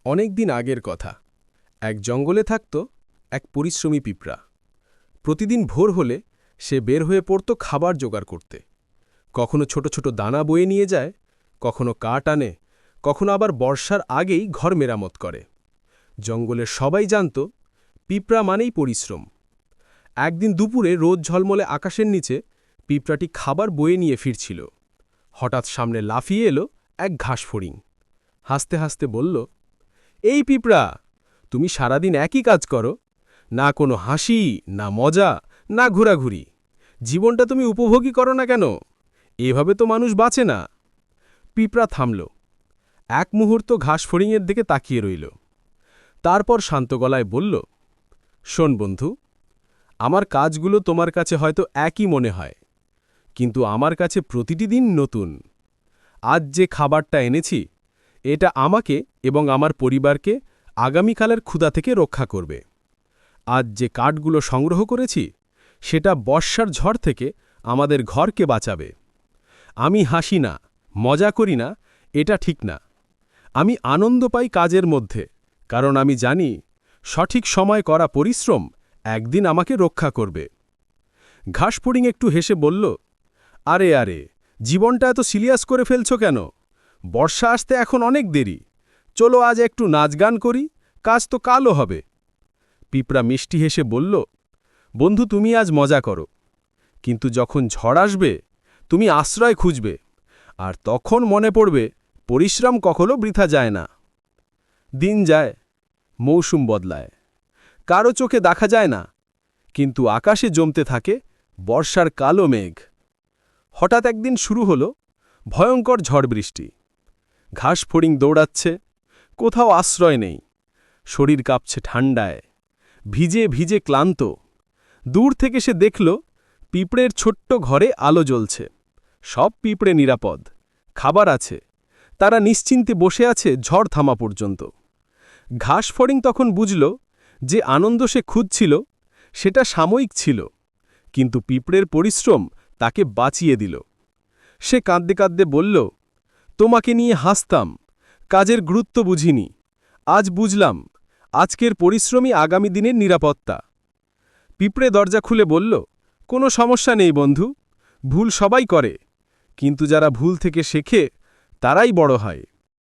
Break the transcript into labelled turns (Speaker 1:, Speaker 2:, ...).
Speaker 1: অনেক দিন আগের কথা। এক জঙ্গলে থাকত এক পরিশ্রমী পিঁপড়া। প্রতিদিন ভোর হলে সে বের হয়ে পড়ত খাবার জোগাড় করতে। কখনো ছোট ছোট দানা বয়ে নিয়ে যায়, কখনো কাঠ আনে, কখনো আবার বর্ষার আগেই ঘর মেরামত করে। জঙ্গলের সবাই জানত পিঁপড়া মানেই পরিশ্রম। একদিন দুপুরে রোদ ঝলমলে আকাশের নিচে পিঁপড়াটি খাবার বয়ে নিয়ে ফিরছিল। হঠাৎ সামনে লাফিয়ে এলো এক ঘাসফড়িং। হাসতে হাসতে বলল, এই পিঁপড়া, তুমি সারাদিন একই কাজ করো, না কোনো হাসি, না মজা, না ঘোরাঘুরি। জীবনটা তুমি উপভোগই করো না কেন? এভাবে তো মানুষ বাঁচে না। পিঁপড়া থামল, এক মুহূর্ত ঘাসফড়িংয়ের দিকে তাকিয়ে রইল। তারপর শান্ত গলায় বলল, শোন বন্ধু, আমার কাজগুলো তোমার কাছে হয়তো একই মনে হয়, কিন্তু আমার কাছে প্রতিটি দিন নতুন। আজ যে খাবারটা এনেছি, এটা আমাকে এবং আমার পরিবারকে আগামীকালের ক্ষুধা থেকে রক্ষা করবে। আজ যে কাঠগুলো সংগ্রহ করেছি, সেটা বর্ষার ঝড় থেকে আমাদের ঘরকে বাঁচাবে। আমি হাসি না, মজা করি না, এটা ঠিক না। আমি আনন্দ পাই কাজের মধ্যে, কারণ আমি জানি সঠিক সময় করা পরিশ্রম একদিন আমাকে রক্ষা করবে। ঘাসফড়িং একটু হেসে বলল, আরে আরে, জীবনটা এত সিরিয়াস করে ফেলছো কেন? বর্ষা আসতে এখন অনেক দেরি। চলো আজ একটু নাচ গান করি, কাজ তো কালও হবে। পিঁপড়া মিষ্টি হেসে বলল, বন্ধু, তুমি আজ মজা করো, কিন্তু যখন ঝড় আসবে তুমি আশ্রয় খুঁজবে, আর তখন মনে পড়বে পরিশ্রম কখনো বৃথা যায় না। দিন যায়, মৌসুম বদলায়, কারো চোখে দেখা যায় না, কিন্তু আকাশে জমতে থাকে বর্ষার কালো মেঘ। হঠাৎ একদিন শুরু হলো ভয়ঙ্কর ঝড় বৃষ্টি। ঘাসফড়িং দৌড়াচ্ছে, কোথাও আশ্রয় নেই। শরীর কাঁপছে ঠান্ডায়, ভিজে ভিজে ক্লান্ত। দূর থেকে সে দেখল পিঁপড়ের ছোট্ট ঘরে আলো জ্বলছে। সব পিঁপড়ে নিরাপদ, খাবার আছে, তারা নিশ্চিন্তে বসে আছে ঝড় থামা পর্যন্ত। ঘাসফড়িং তখন বুঝল যে আনন্দ সে খুঁজছিল সেটা সাময়িক ছিল, কিন্তু পিঁপড়ের পরিশ্রম তাকে বাঁচিয়ে দিল। সে কাঁদতে কাঁদতে বলল, তোমাকে নিয়ে হাসতাম, কাজের গুরুত্ব বুঝিনি। আজ বুঝলাম, আজকের পরিশ্রমই আগামী দিনের নিরাপত্তা। পিঁপড়ে দরজা খুলে বলল, কোনো সমস্যা নেই বন্ধু, ভুল সবাই করে, কিন্তু যারা ভুল থেকে শেখে তারাই বড় হয়।